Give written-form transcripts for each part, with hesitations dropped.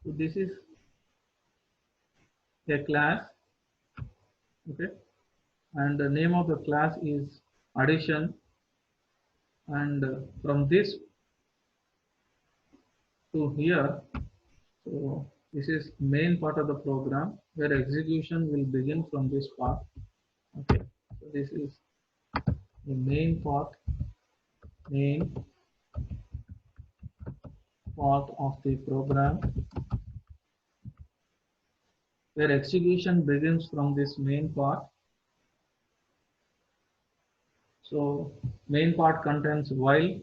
So this is a class, okay, and the name of the class is addition, and from this to here, so this is main part of the program where execution will begin from this part. Okay, so this is the main part of the program where execution begins from this main part. So main part contains while.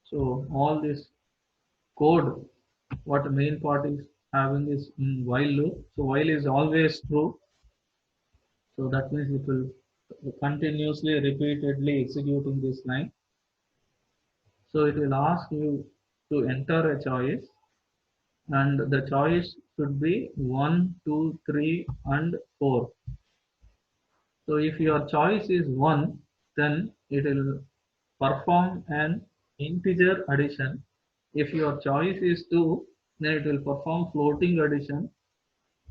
So all this code, what main part is having is in while loop. So while is always true. So that means it will continuously, repeatedly executing this line. So it will ask you to enter a choice, and the choice should be 1, 2, 3, and 4. So if your choice is 1, then it will perform an integer addition. If your choice is 2, then it will perform floating addition.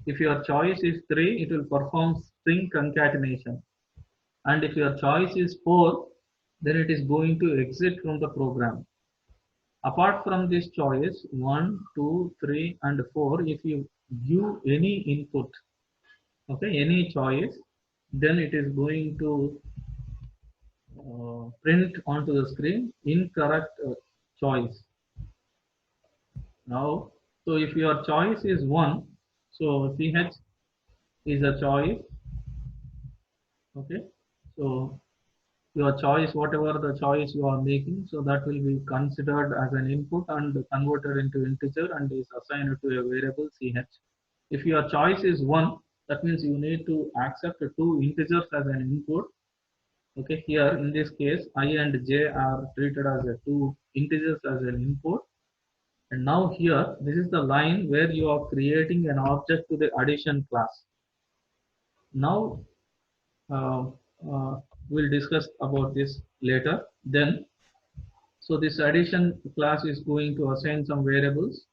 If your choice is 3, it will perform string concatenation. And if your choice is 4, then it is going to exit from the program. Apart from this choice 1, 2, 3, and 4, if you give any input, okay, any choice, then it is going to print onto the screen incorrect choice. Now, so if your choice is 1, so CH is a choice, okay, so your choice, whatever the choice you are making, so that will be considered as an input and converted into integer and is assigned to a variable CH. If your choice is 1, that means you need to accept 2 integers as an input. Okay, here in this case, I and j are treated as a 2 integers as an input. And now here, this is the line where you are creating an object to the addition class. Now, uh, uh, we'll discuss about this later. Then, so this addition class is going to assign some variables,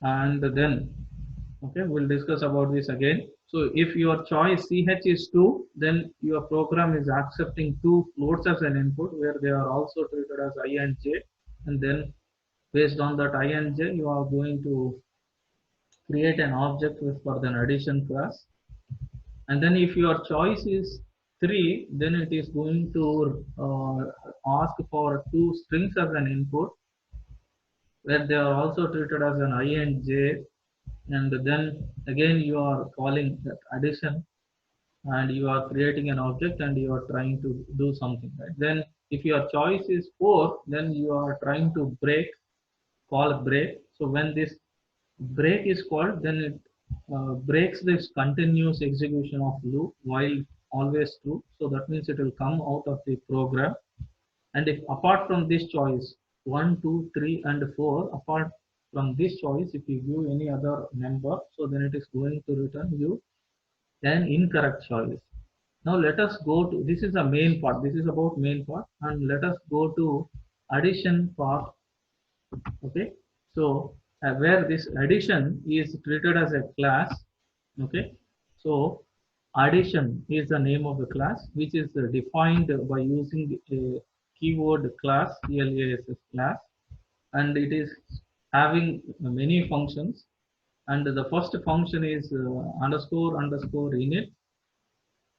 and then, okay, we'll discuss about this again. So if your choice ch is 2, then your program is accepting 2 floats as an input where they are also treated as I and j, and then based on that I and j, you are going to create an object with for an addition class. And then if your choice is 3, then it is going to ask for 2 strings as an input where they are also treated as an I and j, and then again you are calling that addition and you are creating an object and you are trying to do something, right? Then if your choice is 4, then you are trying to call break. So when this break is called, then it breaks this continuous execution of loop while always true. So that means it will come out of the program. And if apart from this choice 1, 2, 3, and 4, apart from this choice, if you give any other number, so then it is going to return you an incorrect choice. Now let us go to, this is a main part, this is about main part, and let us go to addition part. Okay, so where this addition is treated as a class. Okay, so addition is the name of the class which is defined by using a keyword class, class, and it is having many functions, and the first function is underscore underscore init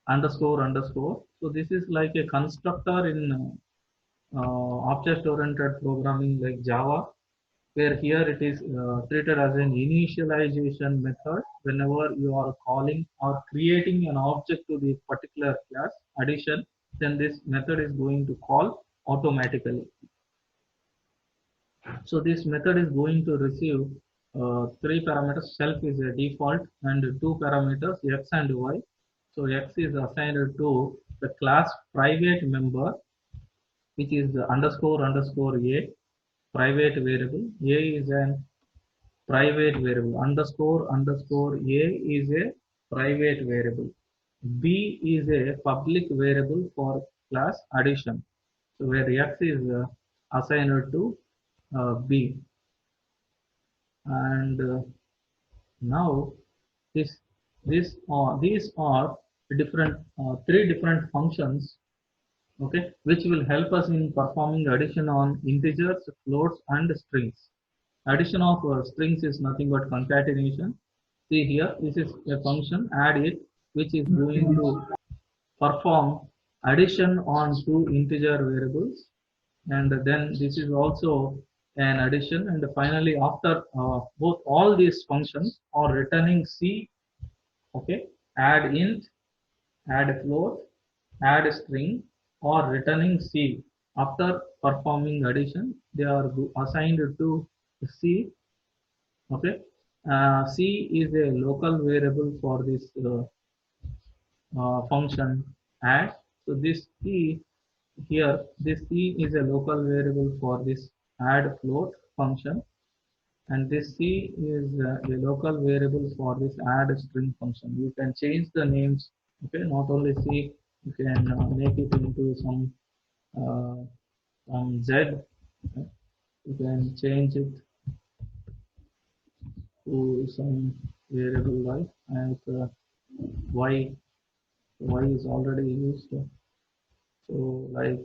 underscore underscore. So this is like a constructor in object oriented programming like Java, where here it is treated as an initialization method whenever you are calling or creating an object to the particular class addition, then this method is going to call automatically. So this method is going to receive 3 parameters. Self is a default and 2 parameters x and y. So x is assigned to the class private member, which is underscore underscore a private variable. A is an private variable. Underscore underscore a is a private variable. B is a public variable for class addition. So where x is assigned to B. And now this these are different three different functions, okay, which will help us in performing addition on integers, floats, and strings. Addition of strings is nothing but concatenation. See here, this is a function add it, which is going to perform addition on two integer variables, and then this is also an addition. And finally, after both all these functions are returning C, okay, add int, add float, add string, or returning C. After performing addition, they are assigned to C. Okay, C is a local variable for this function add. So this C here, this C is a local variable for this add float function, and this C is a local variable for this add string function. You can change the names. Okay, not only C, you can make it into uh, Z. You can change it to some variable like, and Y. Y is already used. So like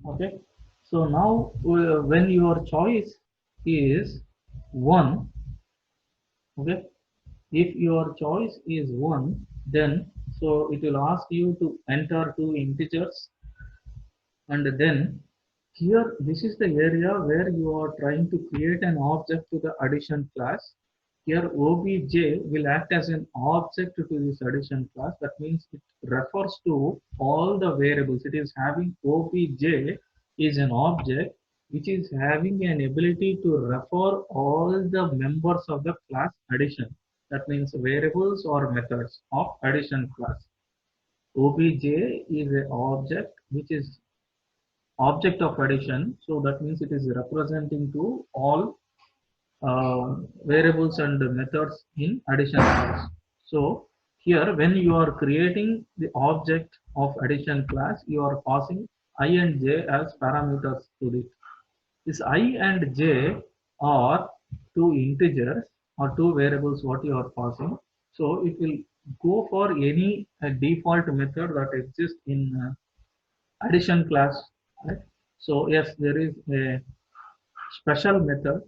okay. So now when your choice is one, okay, if your choice is one, then so it will ask you to enter two integers, and then here this is the area where you are trying to create an object to the addition class. Here obj will act as an object to this addition class. That means it refers to all the variables. It is having obj is an object which is having an ability to refer all the members of the class addition. That means variables or methods of addition class. Obj is an object which is object of addition. So that means it is representing to all variables and methods in addition class. So here when you are creating the object of addition class, you are passing I and j as parameters to it. This I and j are two integers or two variables what you are passing. So it will go for any default method that exists in addition class, right? So yes, there is a special method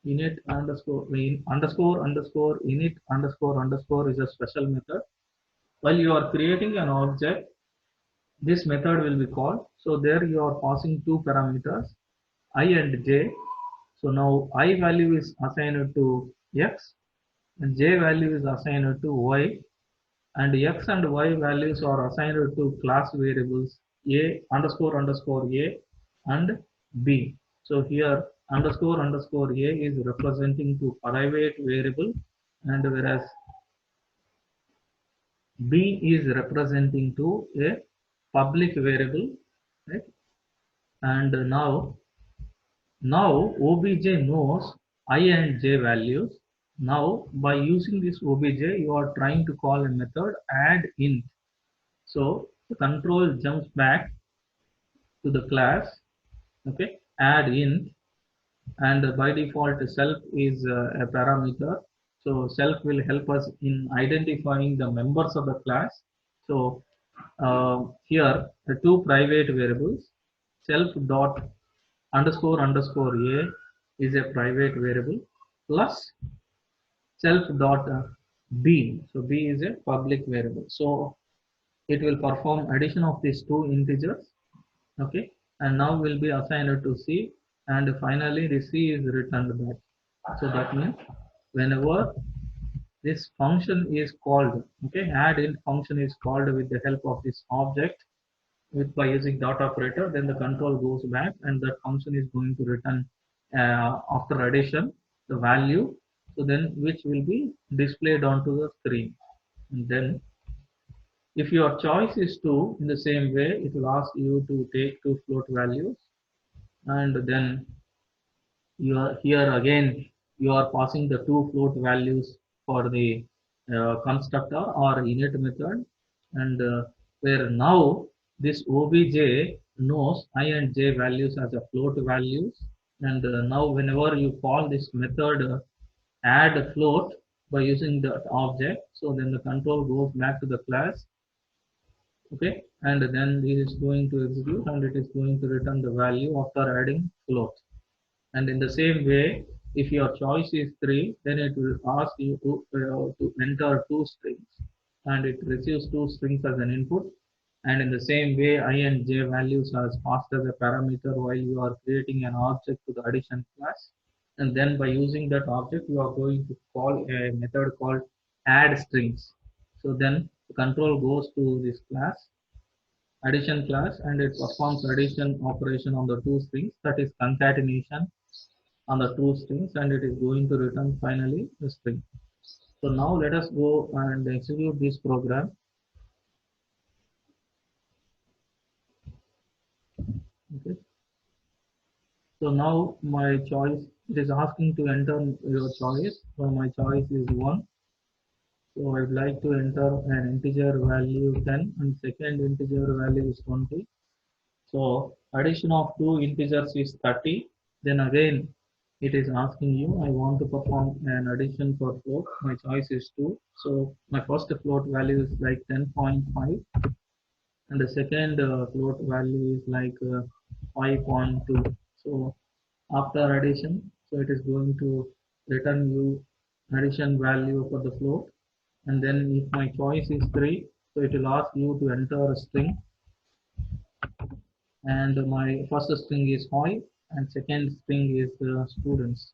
init underscore underscore underscore init underscore underscore is a special method. While you are creating an object, this method will be called. So there you are passing two parameters, I and j. So now I value is assigned to x and j value is assigned to y, and x and y values are assigned to class variables a underscore underscore a and b. So here underscore underscore a is representing to private variable, and whereas b is representing to a public variable, right? And now obj knows I and j values. Now by using this obj, you are trying to call a method add int. So the control jumps back to the class, okay, add int, and by default self is a parameter. So self will help us in identifying the members of the class. So here the two private variables, self dot underscore underscore a is a private variable, plus self dot b. So b is a public variable. So it will perform addition of these two integers, okay, and now will be assigned to c, and finally the c is returned back. So that means whenever this function is called, okay, add int function is called with the help of this object with by using dot operator, then the control goes back and that function is going to return after addition the value, so then which will be displayed onto the screen. And then if your choice is 2, in the same way it will ask you to take two float values, and then you are here again you are passing the two float values for the constructor or init method, and where now this obj knows I and j values as a float values, And now whenever you call this method add float by using the object, so then the control goes back to the class. Okay, and then this is going to execute and it is going to return the value after adding float. And in the same way, if your choice is 3, then it will ask you to enter two strings, and it receives two strings as an input. And in the same way, I and j values are passed as a parameter while you are creating an object to the addition class. And then by using that object, you are going to call a method called add strings. So then the control goes to this class, addition class, and it performs addition operation on the two strings, that is concatenation on the two strings, and it is going to return finally the string. So now let us go and execute this program. Okay. So now my choice, it is asking to enter your choice. So my choice is 1. So I'd like to enter an integer value 10 and second integer value is 20. So addition of two integers is 30. Then again, it is asking you, I want to perform an addition for float. My choice is 2. So my first float value is like 10.5 and the second float value is like 5.2. So after addition, so it is going to return you addition value for the float. And then if my choice is 3, so it will ask you to enter a string, and my first string is high and second string is students.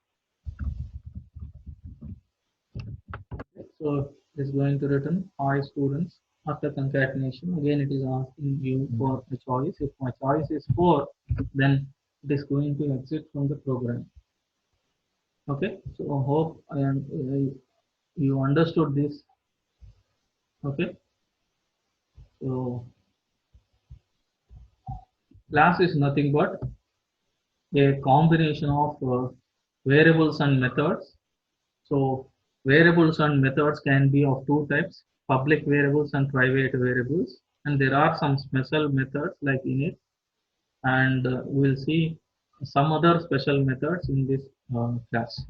So it is going to return high students. After concatenation, again it is asking you for a choice. If my choice is 4, then it is going to exit from the program. Okay, so I hope you understood this. Okay, so class is nothing but a combination of variables and methods. So variables and methods can be of two types, public variables and private variables. And there are some special methods like init, and we'll see some other special methods in this class.